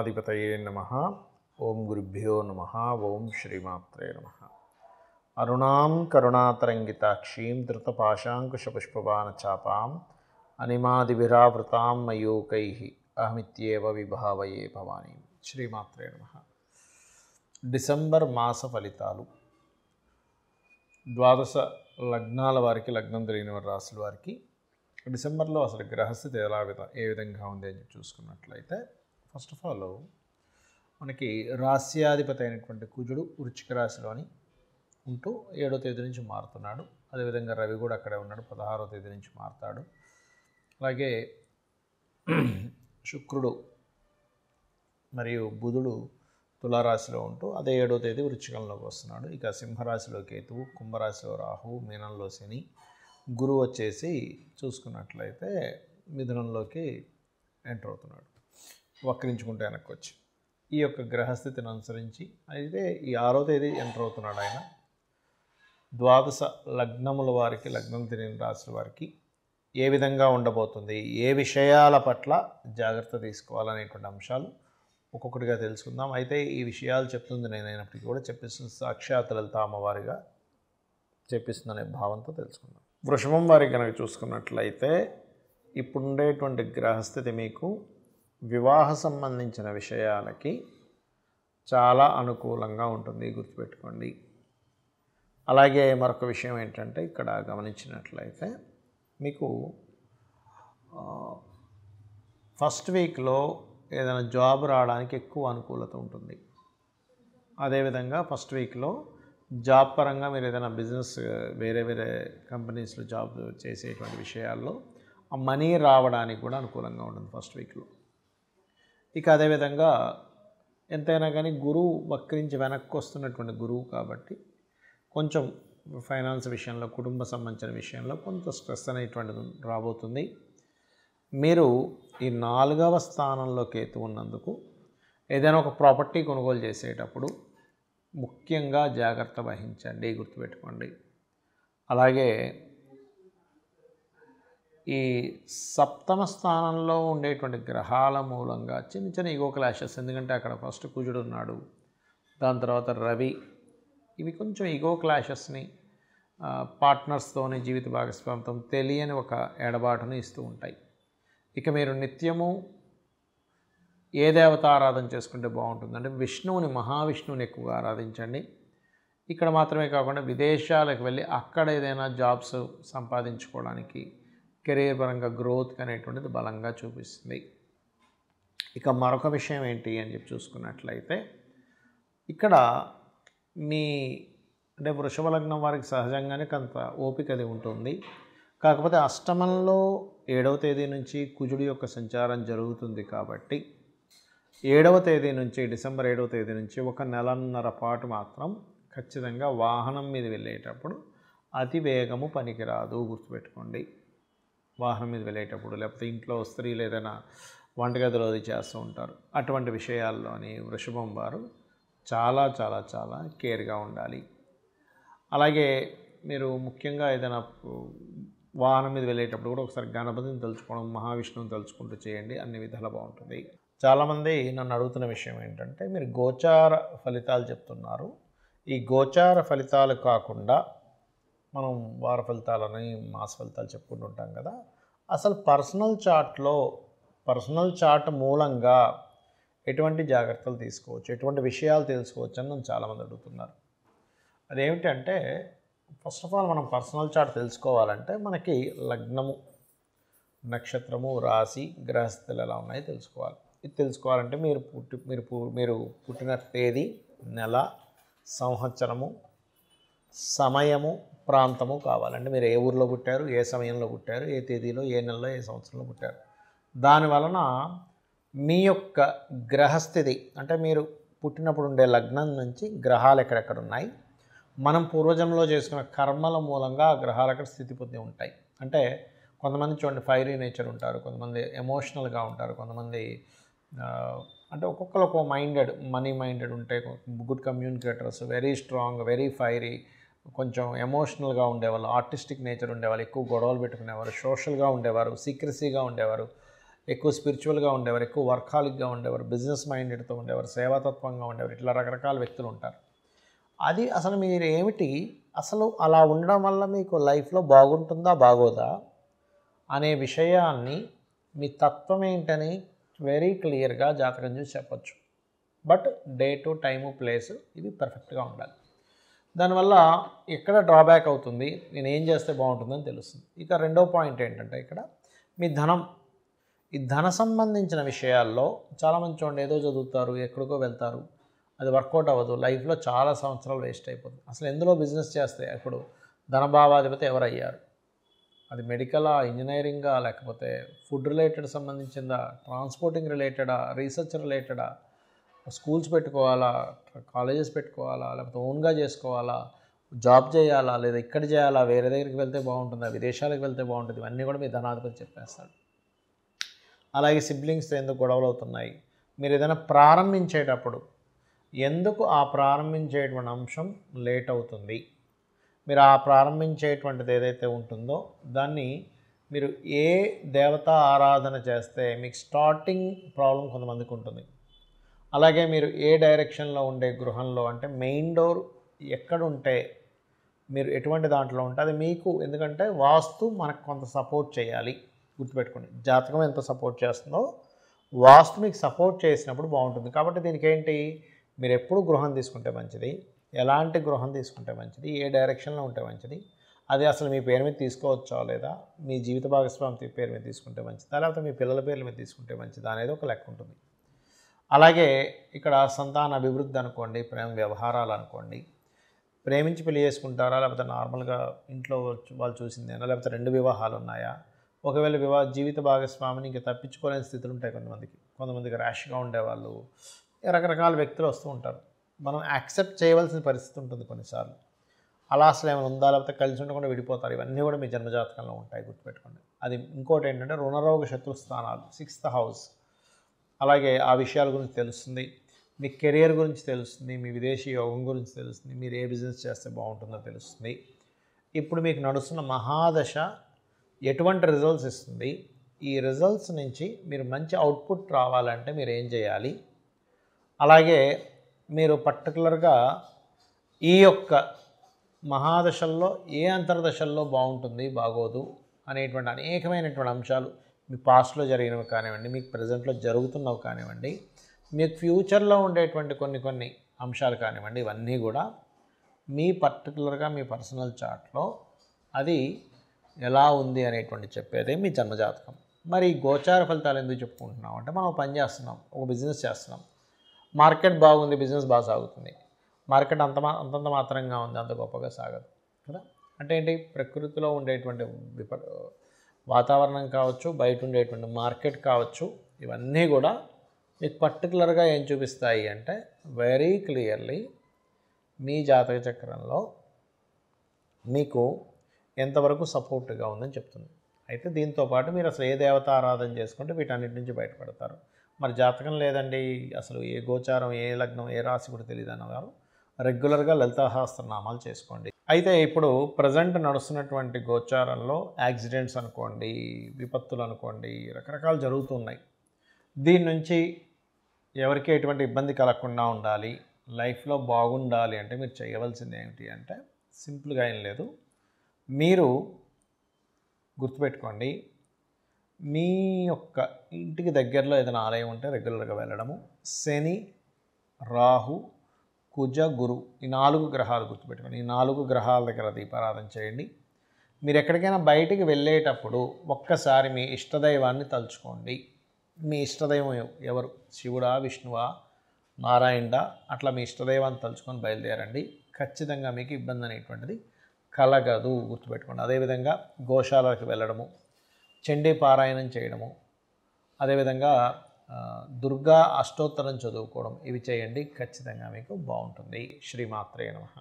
గణాధిపతయే నమః. ఓం గురుభ్యో నమః. ఓం శ్రీమాత్రే నమః. అరుణాం కరుణాతరంగితాక్షీం ధృతపాశాంకుశపుష్పబాణచాపాం అనిమాదిభిరావృతాం మయూకైః అహమిత్యేవ విభావయే భవానీ. శ్రీమాత్రే నమః. డిసెంబర్ మాస ఫలితాలు. ద్వాదశ లగ్నాల వారికి, లగ్నం తెలియని వారి రాశుల వారికి డిసెంబర్లో అసలు గ్రహస్థితి ఏ విధంగా ఉంది అని చూసుకున్నట్లయితే, ఫస్ట్ ఆఫ్ ఆల్ మనకి రాస్యాధిపతి అయినటువంటి కుజుడు వృశ్చిక రాశిలోని ఉంటూ 7వ తేదీ నుంచి మారుతున్నాడు. అదేవిధంగా రవి కూడా అక్కడే ఉన్నాడు, 16వ తేదీ నుంచి మారుతాడు. అలాగే శుక్రుడు మరియు బుధుడు తులారాశిలో ఉంటూ అదే 7వ తేదీ వృశ్చికంలోకి వస్తున్నాడు. ఇక సింహరాశిలో కేతువు, కుంభరాశిలో రాహువు, మీనంలో శని, గురువు వచ్చేసి చూసుకున్నట్లయితే మిథునంలోకి ఎంటర్ అవుతున్నాడు, వక్రించుకుంటే వెనక్కి వచ్చి. ఈ యొక్క గ్రహస్థితిని అనుసరించి అయితే ఈ 6వ తేదీ ఎంటర్ అవుతున్నాడు ఆయన. ద్వాదశ లగ్నముల వారికి, లగ్నం తెలియని రాశుల వారికి ఏ విధంగా ఉండబోతుంది, ఏ విషయాల పట్ల జాగ్రత్త తీసుకోవాలనేటువంటి అంశాలు ఒక్కొక్కటిగా తెలుసుకుందాం. అయితే ఈ విషయాలు చెప్తుంది నేనైనప్పటికీ కూడా చెప్పిస్తుంది సాక్షాత్ లలిత అమ్మవారిగా చెప్పిస్తుందనే భావంతో తెలుసుకుందాం. వృషభం వారికి కనుక చూసుకున్నట్లయితే ఇప్పుడు ఉండేటువంటి గ్రహస్థితి మీకు వివాహ సంబంధించిన విషయాలకి చాలా అనుకూలంగా ఉంటుంది, గుర్తుపెట్టుకోండి. అలాగే మరొక విషయం ఏంటంటే, ఇక్కడ గమనించినట్లయితే మీకు ఫస్ట్ వీక్లో ఏదైనా జాబ్ రావడానికి ఎక్కువ అనుకూలత ఉంటుంది. అదేవిధంగా ఫస్ట్ వీక్లో జాబ్ పరంగా మీరు ఏదైనా బిజినెస్ వేరే కంపెనీస్లో జాబ్ చేసేటువంటి విషయాల్లో ఆ మనీ రావడానికి కూడా అనుకూలంగా ఉంటుంది ఫస్ట్ వీక్లో. ఇక అదేవిధంగా ఎంతైనా కానీ గురువు వక్రించి వెనక్కి వస్తున్నటువంటి గురువు కాబట్టి కొంచెం ఫైనాన్స్ విషయంలో, కుటుంబ సంబంధించిన విషయంలో కొంత స్ట్రెస్ అనేటువంటిది రాబోతుంది. మీరు ఈ 4వ స్థానంలో కేతు ఉన్నందుకు ఏదైనా ఒక ప్రాపర్టీ కొనుగోలు చేసేటప్పుడు ముఖ్యంగా జాగ్రత్త వహించండి, గుర్తుపెట్టుకోండి. అలాగే ఈ 7వ స్థానంలో ఉండేటువంటి గ్రహాల మూలంగా చిన్న చిన్న ఈగో క్లాషెస్, ఎందుకంటే అక్కడ ఫస్ట్ కుజుడు ఉన్నాడు, దాని తర్వాత రవి, ఇవి కొంచెం ఈగో క్లాషెస్ని, పార్ట్నర్స్తోని, జీవిత భాగస్వామితో తెలియని ఒక ఎడబాటును ఇస్తూ ఉంటాయి. ఇక మీరు నిత్యము ఏ దేవత ఆరాధన చేసుకుంటే బాగుంటుందంటే విష్ణువుని, మహావిష్ణువుని ఎక్కువగా ఆరాధించండి. ఇక్కడ మాత్రమే కాకుండా విదేశాలకు వెళ్ళి అక్కడ ఏదైనా జాబ్స్ సంపాదించుకోవడానికి, కెరీర్ పరంగా గ్రోత్ అనేటువంటిది బలంగా చూపిస్తుంది. ఇక మరొక విషయం ఏంటి అని చెప్పి చూసుకున్నట్లయితే, ఇక్కడ అంటే వృషభ లగ్నం వారికి సహజంగానే కొంత ఓపిక అది ఉంటుంది. కాకపోతే అష్టమంలో 7వ తేదీ నుంచి కుజుడి యొక్క సంచారం జరుగుతుంది కాబట్టి 7వ తేదీ నుంచి, డిసెంబర్ 7వ తేదీ నుంచి ఒక నెలన్నర పాటు మాత్రం ఖచ్చితంగా వాహనం మీద వెళ్ళేటప్పుడు అతి వేగము పనికిరాదు, గుర్తుపెట్టుకోండి. వాహనం మీద వెళ్ళేటప్పుడు, లేకపోతే ఇంట్లో స్త్రీలు ఏదైనా వంటగదిలో అది చేస్తూ ఉంటారు, అటువంటి విషయాల్లోని వృషభం వారు చాలా చాలా చాలా కేర్గా ఉండాలి. అలాగే మీరు ముఖ్యంగా ఏదైనా వాహనం మీద వెళ్ళేటప్పుడు కూడా ఒకసారి గణపతిని తలుచుకోవడం, మహావిష్ణువుని తలుచుకుంటూ చేయండి, అన్ని విధాలు బాగుంటుంది. చాలామంది నన్ను అడుగుతున్న విషయం ఏంటంటే, మీరు గోచార ఫలితాలు చెప్తున్నారు, ఈ గోచార ఫలితాలు కాకుండా మనం వార ఫలితాలని, మాస ఫలితాలు చెప్పుకుంటూ ఉంటాం కదా, అసలు పర్సనల్ చార్ట్ మూలంగా ఎటువంటి జాగ్రత్తలు తీసుకోవచ్చు, ఎటువంటి విషయాలు తెలుసుకోవచ్చు అని నన్ను చాలామంది అడుగుతున్నారు. అదేమిటంటే, ఫస్ట్ ఆఫ్ ఆల్ మనం పర్సనల్ చార్ట్ తెలుసుకోవాలంటే మనకి లగ్నము, నక్షత్రము, రాశి, గ్రహస్థితులు ఎలా ఉన్నాయో తెలుసుకోవాలి. ఇది తెలుసుకోవాలంటే మీరు పుట్టిన తేదీ, నెల, సంవత్సరము, సమయము, ప్రాంతము కావాలంటే మీరు ఏ ఊరిలో పుట్టారు, ఏ సమయంలో పుట్టారు, ఏ తేదీలో, ఏ నెలలో, ఏ సంవత్సరంలో పుట్టారు. దానివలన మీ యొక్క గ్రహస్థితి అంటే మీరు పుట్టినప్పుడు ఉండే లగ్నం నుంచి గ్రహాలు ఎక్కడెక్కడ ఉన్నాయి, మనం పూర్వజంలో చేసుకున్న కర్మల మూలంగా ఆ గ్రహాలు అక్కడ స్థితి పొంది ఉంటాయి. అంటే కొంతమంది చూడండి ఫైరీ నేచర్ ఉంటారు, కొంతమంది ఎమోషనల్గా ఉంటారు, కొంతమంది అంటే ఒక్కొక్కరు ఒక్కో మనీ మైండెడ్ ఉంటే, good communicators, very strong, very fiery, కొంచెం ఎమోషనల్గా ఉండేవాళ్ళు, ఆర్టిస్టిక్ నేచర్ ఉండేవాళ్ళు, ఎక్కువ గొడవలు పెట్టుకునేవారు, సోషల్గా ఉండేవారు, సీక్రసీగా ఉండేవారు, ఎక్కువ స్పిరిచువల్గా ఉండేవారు, ఎక్కువ వర్కాలిక్గా ఉండేవారు, బిజినెస్ మైండెడ్తో ఉండేవారు, సేవాతత్వంగా ఉండేవారు, ఇట్లా రకరకాల వ్యక్తులు ఉంటారు. అది అసలు మీరు ఏమిటి, అసలు అలా ఉండడం వల్ల మీకు లైఫ్లో బాగుంటుందా బాగోదా అనే విషయాన్ని మీ తత్వం ఏంటని వెరీ క్లియర్గా జాతకం చూసి చెప్పచ్చు. బట్ డేటు, టైము, ప్లేసు ఇవి పర్ఫెక్ట్గా ఉండాలి. దానివల్ల ఎక్కడ డ్రాబ్యాక్ అవుతుంది, నేను ఏం చేస్తే బాగుంటుందని తెలుస్తుంది. ఇక రెండో పాయింట్ ఏంటంటే ఇక్కడ మీ ధనం, ఈ ధన సంబంధించిన విషయాల్లో చాలామంది చూడండి ఏదో చదువుతారు, ఎక్కడికో వెళ్తారు, అది వర్కౌట్ అవ్వదు, లైఫ్లో చాలా సంవత్సరాలు వేస్ట్ అయిపోతుంది. అసలు ఎందులో బిజినెస్ చేస్తే ఇప్పుడు ధనభావాధిపతి ఎవరయ్యారు, అది మెడికలా, ఇంజనీరింగా, లేకపోతే ఫుడ్ రిలేటెడ్ సంబంధించిందా, ట్రాన్స్పోర్టింగ్ రిలేటెడా, రీసెర్చ్ రిలేటెడా, స్కూల్స్ పెట్టుకోవాలా, కాలేజెస్ పెట్టుకోవాలా, లేకపోతే ఓన్గా చేసుకోవాలా, జాబ్ చేయాలా, లేదా ఇక్కడ చేయాలా, వేరే దగ్గరికి వెళ్తే బాగుంటుందా, విదేశాలకు వెళ్తే బాగుంటుంది, ఇవన్నీ కూడా మీ ధనాధిపతి చెప్పేస్తాడు. అలాగే సిబ్లింగ్స్తో ఎందుకు గొడవలు అవుతున్నాయి, మీరు ఏదైనా ప్రారంభించేటప్పుడు ఎందుకు ఆ ప్రారంభించేటువంటి అంశం లేట్ అవుతుంది, మీరు ఆ ప్రారంభించేటువంటిది ఏదైతే ఉంటుందో దాన్ని మీరు ఏ దేవతా ఆరాధన చేస్తే మీకు స్టార్టింగ్ ప్రాబ్లం కొంతమందికి ఉంటుంది. అలాగే మీరు ఏ డైరెక్షన్లో ఉండే గృహంలో, అంటే మెయిన్ డోర్ ఎక్కడుంటే, మీరు ఎటువంటి దాంట్లో ఉంటే అది మీకు, ఎందుకంటే వాస్తు మనకు కొంత సపోర్ట్ చేయాలి. గుర్తుపెట్టుకోండి, జాతకం ఎంత సపోర్ట్ చేస్తుందో వాస్తు మీకు సపోర్ట్ చేసినప్పుడు బాగుంటుంది. కాబట్టి దీనికి ఏంటి, మీరు ఎప్పుడు గృహం తీసుకుంటే మంచిది, ఎలాంటి గృహం తీసుకుంటే మంచిది, ఏ డైరెక్షన్లో ఉంటే మంచిది, అది అసలు మీ పేరు మీద తీసుకోవచ్చా లేదా, మీ జీవిత భాగస్వామి పేరు మీద తీసుకుంటే మంచిదా, లేకపోతే మీ పిల్లల పేర్ల మీద తీసుకుంటే మంచిదా అనేది ఒక లెక్క ఉంటుంది. అలాగే ఇక్కడ సంతాన అభివృద్ధి అనుకోండి, ప్రేమ వ్యవహారాలు అనుకోండి, ప్రేమించి పెళ్లి చేసుకుంటారా, లేకపోతే నార్మల్గా ఇంట్లో వాళ్ళు చూసిందేనా, లేకపోతే 2 వివాహాలు ఉన్నాయా, ఒకవేళ జీవిత భాగస్వామిని ఇంకా తప్పించుకోలేని స్థితులు ఉంటాయి కొంతమందికి ర్యాష్గా ఉండేవాళ్ళు, రకరకాల వ్యక్తులు వస్తూ ఉంటారు. మనం యాక్సెప్ట్ చేయవలసిన పరిస్థితి ఉంటుంది కొన్నిసార్లు. అలా అసలు ఏమైనా ఉందా, లేకపోతే కలిసి ఉండకుండా విడిపోతారు, ఇవన్నీ కూడా మీ జన్మజాతకంలో ఉంటాయి, గుర్తుపెట్టుకోండి. అది ఇంకోటి ఏంటంటే రుణరోగ శత్రు స్థానాలు, 6th హౌస్, అలాగే ఆ విషయాల గురించి తెలుస్తుంది, మీ కెరియర్ గురించి తెలుస్తుంది, మీ విదేశీ యోగం గురించి తెలుస్తుంది, మీరు ఏ బిజినెస్ చేస్తే బాగుంటుందో తెలుస్తుంది. ఇప్పుడు మీకు నడుస్తున్న మహాదశ ఎటువంటి రిజల్ట్స్ ఇస్తుంది, ఈ రిజల్ట్స్ నుంచి మీరు మంచి అవుట్పుట్ రావాలంటే మీరు ఏం చేయాలి, అలాగే మీరు పర్టికులర్గా ఈ యొక్క మహాదశల్లో ఏ అంతర్దశల్లో బాగుంటుంది బాగోదు అనేటువంటి అనేకమైనటువంటి అంశాలు, మీ పాస్ట్లో జరిగినవి కానివ్వండి, మీకు ప్రజెంట్లో జరుగుతున్నవి కానివ్వండి, మీకు ఫ్యూచర్లో ఉండేటువంటి కొన్ని అంశాలు కానివ్వండి, ఇవన్నీ కూడా మీ పర్టికులర్గా మీ పర్సనల్ చార్ట్లో అది ఎలా ఉంది అనేటువంటి చెప్పేదే మీ జన్మజాతకం. మరి గోచార ఫలితాలు ఎందుకు చెప్పుకుంటున్నాం అంటే, మనం పని చేస్తున్నాం, ఒక బిజినెస్ చేస్తున్నాం, మార్కెట్ బాగుంది, బిజినెస్ బాగా సాగుతుంది, మార్కెట్ అంతంత మాత్రంగా ఉంది, అంత గొప్పగా సాగదు కదా. అంటే ఏంటి, ప్రకృతిలో ఉండేటువంటి వాతావరణం కావచ్చు, బయట ఉండేటువంటి మార్కెట్ కావచ్చు, ఇవన్నీ కూడా మీకు పర్టికులర్గా ఏం చూపిస్తాయి అంటే, వెరీ క్లియర్లీ మీ జాతక చక్రంలో మీకు ఎంతవరకు సపోర్ట్గా ఉందని చెప్తుంది. అయితే దీంతోపాటు మీరు అసలు ఏ దేవత ఆరాధన చేసుకుంటే వీటన్నిటి నుంచి బయటపడతారు. మరి జాతకం లేదండి, అసలు ఏ గోచారం, ఏ లగ్నం, ఏ రాశి కూడా తెలియదు అన్నవారు రెగ్యులర్గా లలితాసహస్రనామాలు చేసుకోండి. అయితే ఇప్పుడు ప్రజెంట్ నడుస్తున్నటువంటి గోచారంలో యాక్సిడెంట్స్ అనుకోండి, విపత్తులు అనుకోండి, రకరకాలు జరుగుతున్నాయి. దీని నుంచి ఎవరికి ఎటువంటి ఇబ్బంది కలగకుండా ఉండాలి, లైఫ్లో బాగుండాలి అంటే మీరు చేయవలసింది ఏమిటి అంటే, సింపుల్గా ఏం లేదు, మీరు గుర్తుపెట్టుకోండి, మీ యొక్క ఇంటికి దగ్గరలో ఏదైనా ఆలయం ఉంటే రెగ్యులర్గా వెళ్ళడము, శని, రాహు, కుజ, గురు, ఈ 4 గ్రహాలు గుర్తుపెట్టుకోండి, ఈ 4 గ్రహాల దగ్గర దీపారాధన చేయండి. మీరు ఎక్కడికైనా బయటికి వెళ్ళేటప్పుడు ఒక్కసారి మీ ఇష్టదైవాన్ని తలుచుకోండి. మీ ఇష్టదైవం ఎవరు, శివుడా, విష్ణువా, నారాయణుడా, అట్లా మీ ఇష్టదైవాన్ని తలుచుకొని బయలుదేరండి. ఖచ్చితంగా మీకు ఇబ్బంది అనేటువంటిది కలగదు, గుర్తుపెట్టుకోండి. అదేవిధంగా గోశాలకు వెళ్ళడము, చండీ పారాయణం చేయడము, అదేవిధంగా దుర్గా అష్టోత్తరం చదువుకోవడం, ఇవి చేయండి, ఖచ్చితంగా మీకు బాగుంటుంది. శ్రీమాత్రే నమః.